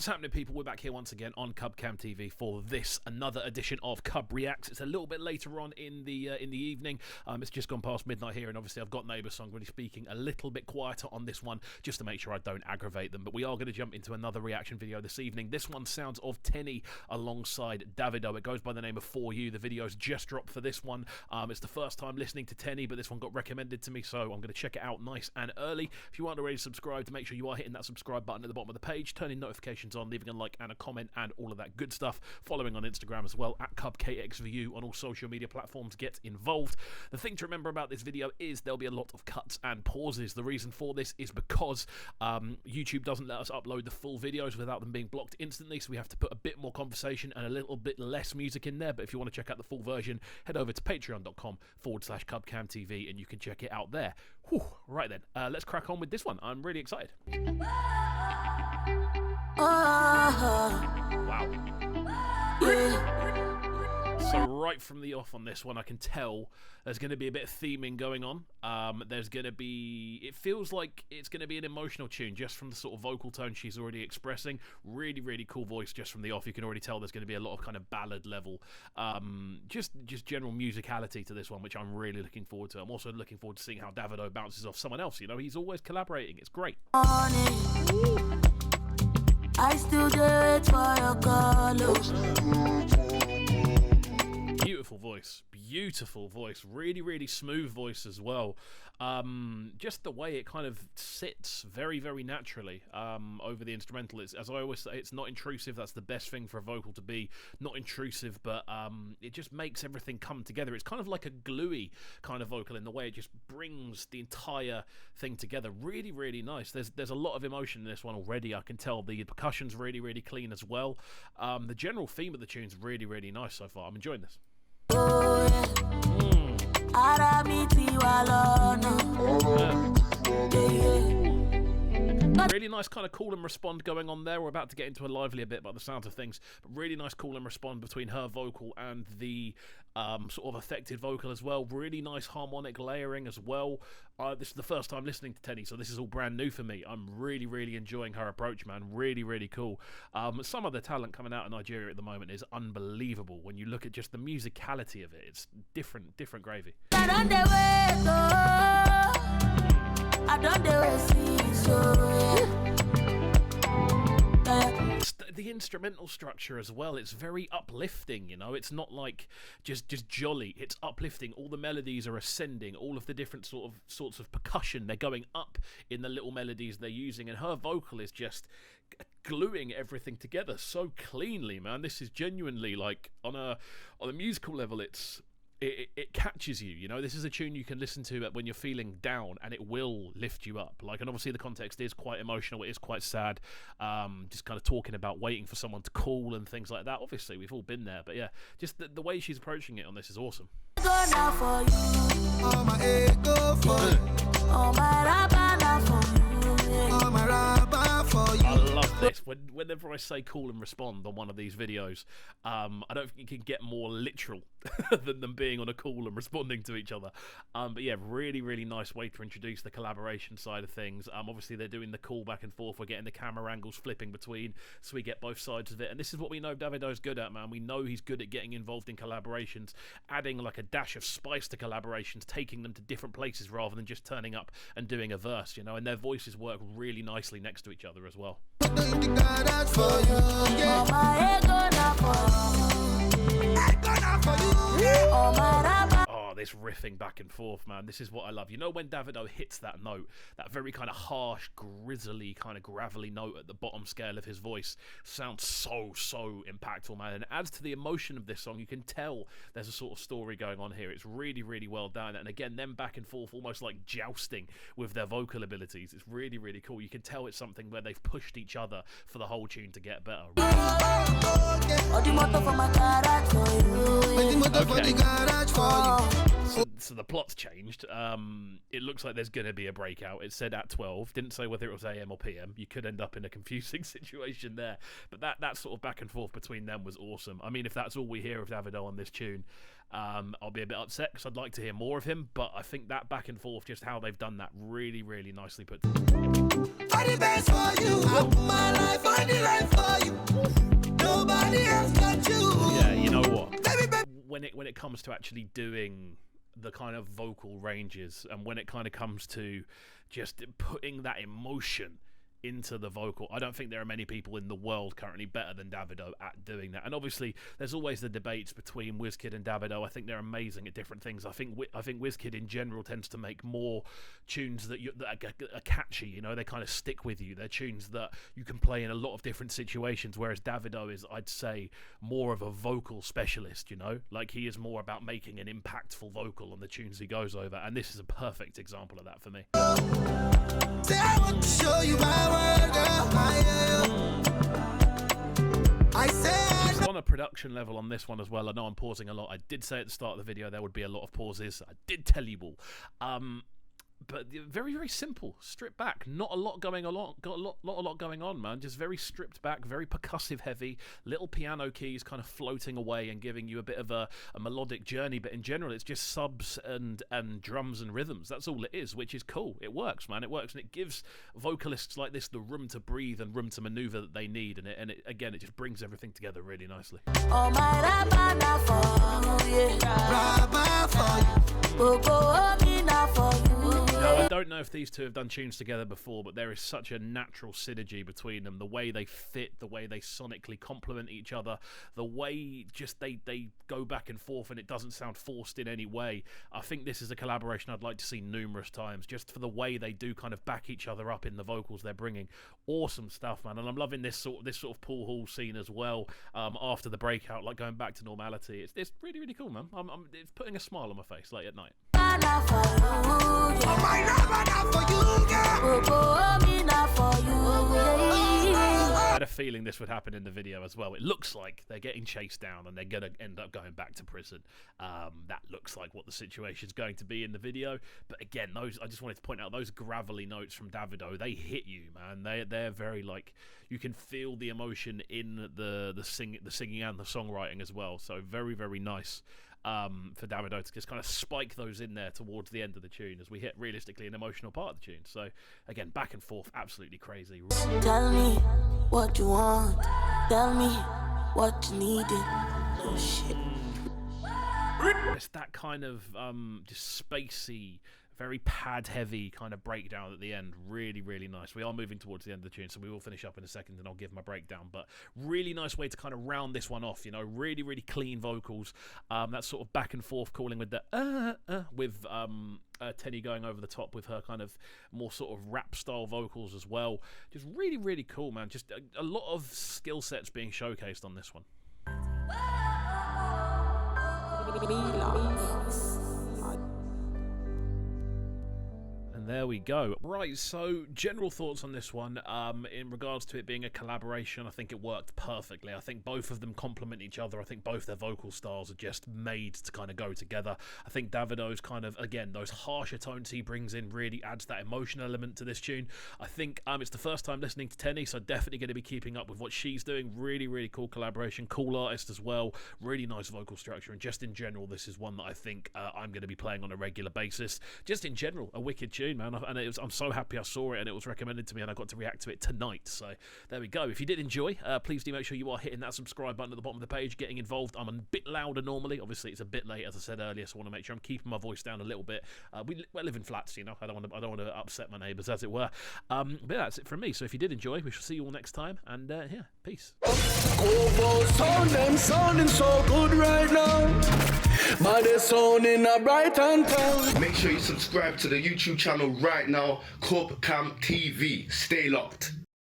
What's happening, people? We're back here once again on CubCamTV for this another edition of CubReacts. It's a little bit later on in the evening. It's just gone past midnight here, and obviously I've got neighbours, so I'm going to be speaking a little bit quieter on this one just to make sure I don't aggravate them. But we are going to jump into another reaction video this evening. This one sounds of Teni alongside Davido. It goes by the name of For You. The video's just dropped for this one. It's the first time listening to Teni, but this one got recommended to me, so I'm going to check it out nice and early. If you aren't already subscribed, make sure you are hitting that subscribe button at the bottom of the page, turning notifications on, leaving a like and a comment and all of that good stuff. Following on Instagram as well at KXVU on all social media platforms. Get involved. The thing to remember about this video is there'll be a lot of cuts and pauses. The reason for this is because YouTube doesn't let us upload the full videos without them being blocked instantly, so we have to put a bit more conversation and a little bit less music in there. But if you want to check out the full version, head over to patreon.com/CubCamTV and you can check it out there. Whew, right then, let's crack on with this one. I'm really excited. Wow. So right from the off on this one, I can tell there's going to be a bit of theming going on. There's going to be, it feels like it's going to be an emotional tune just from the sort of vocal tone she's already expressing. Really, really cool voice just from the off. You can already tell there's going to be a lot of kind of ballad level, just general musicality to this one, which I'm really looking forward to. I'm also looking forward to seeing how Davido bounces off someone else. You know, he's always collaborating. It's great. I still do it for your call. Beautiful voice, really, really smooth voice as well. Just the way it kind of sits very, very naturally over the instrumental. It's, as I always say, it's not intrusive. That's the best thing for a vocal to be, not intrusive, but it just makes everything come together. It's kind of like a gluey kind of vocal in the way it just brings the entire thing together. Really, really nice. There's a lot of emotion in this one already. I can tell the percussion's really, really clean as well. The general theme of the tune's really, really nice so far. I'm enjoying this. Really nice kind of call and respond going on there. We're about to get into a lively a bit by the sound of things, but really nice call and respond between her vocal and the sort of affected vocal as well. Really nice harmonic layering as well. This is the first time listening to Teni, so this is all brand new for me. I'm really, really enjoying her approach, man. Really, really cool. Some of the talent coming out of Nigeria at the moment is unbelievable. When you look at just the musicality of it, it's different gravy. The instrumental structure as well, it's very uplifting, you know. It's not like just jolly, it's uplifting. All the melodies are ascending, all of the different sorts of percussion, they're going up in the little melodies they're using, and her vocal is just gluing everything together so cleanly, man. This is genuinely, like, on a musical level, it catches you, you know. This is a tune you can listen to when you're feeling down and it will lift you up. Like, and obviously the context is quite emotional, it is quite sad, just kind of talking about waiting for someone to call and things like that. Obviously we've all been there, but yeah, just the way she's approaching it on this is awesome. I love this. Whenever I say call and respond on one of these videos, I don't think you can get more literal than them being on a call and responding to each other. But yeah, really, really nice way to introduce the collaboration side of things. Obviously they're doing the call back and forth. We're getting the camera angles flipping between, so we get both sides of it. And this is what we know Davido's good at, man. We know he's good at getting involved in collaborations, adding like a dash of spice to collaborations, taking them to different places rather than just turning up and doing a verse, you know. And their voices work really nicely next to each other as well. Oh, this riffing back and forth, man. This is what I love. You know, when Davido hits that note, that very kind of harsh, grizzly, kind of gravelly note at the bottom scale of his voice sounds so impactful, man, and it adds to the emotion of this song. You can tell there's a sort of story going on here. It's really, really well done. And again, them back and forth, almost like jousting with their vocal abilities. It's really, really cool. You can tell it's something where they've pushed each other for the whole tune to get better. Okay. So the plot's changed. It looks like there's going to be a breakout. It said at 12. Didn't say whether it was AM or PM. You could end up in a confusing situation there. But that sort of back and forth between them was awesome. I mean, if that's all we hear of Davido on this tune, I'll be a bit upset because I'd like to hear more of him. But I think that back and forth, just how they've done that, really, really nicely put together. I'm the best for you. I put my life on the line for you. Nobody else got you. Yeah, you know what? When it comes to actually doing the kind of vocal ranges, and when it kind of comes to just putting that emotion into the vocal, I don't think there are many people in the world currently better than Davido at doing that. And obviously there's always the debates between Wizkid and Davido. I think they're amazing at different things. I think Wizkid in general tends to make more tunes that are catchy, you know, they kind of stick with you. They're tunes that you can play in a lot of different situations, whereas Davido is, I'd say, more of a vocal specialist, you know, like he is more about making an impactful vocal on the tunes he goes over, and this is a perfect example of that for me. Say I want to show you my world, girl. I say on a production level on this one as well, I know I'm pausing a lot. I did say at the start of the video there would be a lot of pauses. I did tell you all. But very, very simple, stripped back. Not a lot going on. Got a lot going on, man. Just very stripped back, very percussive heavy. Little piano keys kind of floating away and giving you a bit of a melodic journey. But in general, it's just subs and drums and rhythms. That's all it is, which is cool. It works, man. It works, and it gives vocalists like this the room to breathe and room to maneuver that they need. And it again, it just brings everything together really nicely. Oh my Now, I don't know if these two have done tunes together before, but there is such a natural synergy between them. The way they fit, the way they sonically complement each other, the way just they go back and forth and it doesn't sound forced in any way. I think this is a collaboration I'd like to see numerous times, just for the way they do kind of back each other up in the vocals they're bringing. Awesome stuff, man. And I'm loving this sort of pool hall scene as well, after the breakout, like going back to normality. It's really, really cool, man. It's putting a smile on my face late at night. I had a feeling this would happen in the video as well. It looks like they're getting chased down and they're going to end up going back to prison. That looks like what the situation's going to be in the video. But again, I just wanted to point out those gravelly notes from Davido. They hit you, man. They're very, like, you can feel the emotion in the singing and the songwriting as well. So very, very nice. For Davido to just kind of spike those in there towards the end of the tune as we hit realistically an emotional part of the tune. So again, back and forth, absolutely crazy. Tell me what you want. Tell me what you needed. Oh shit. It's that kind of just spacey, very pad heavy kind of breakdown at the end. Really, really nice. We are moving towards the end of the tune, so we will finish up in a second and I'll give my breakdown. But really nice way to kind of round this one off, you know, really, really clean vocals. That sort of back and forth calling with the with Teni going over the top with her kind of more sort of rap style vocals as well. Just really, really cool, man. Just a lot of skill sets being showcased on this one. And there we go. Right, so general thoughts on this one. In regards to it being a collaboration, I think it worked perfectly. I think both of them complement each other. I think both their vocal styles are just made to kind of go together. I think Davido's kind of, again, those harsher tones he brings in really adds that emotional element to this tune. I think it's the first time listening to Teni, so definitely going to be keeping up with what she's doing. Really, really cool collaboration. Cool artist as well. Really nice vocal structure. And just in general, this is one that I think I'm going to be playing on a regular basis. Just in general, a wicked tune, man. And I'm so happy I saw it and it was recommended to me and I got to react to it tonight. So there we go. If you did enjoy, please do make sure you are hitting that subscribe button at the bottom of the page, getting involved. I'm a bit louder normally. Obviously, it's a bit late, as I said earlier, so I want to make sure I'm keeping my voice down a little bit. We live in flats, you know. I don't want to upset my neighbours, as it were. But yeah, that's it from me. So if you did enjoy, we shall see you all next time. And yeah, peace. Sounding so good right now. But they're sounding a bright and town. Make sure you subscribe to the YouTube channel right now, CubCamTV. Stay locked.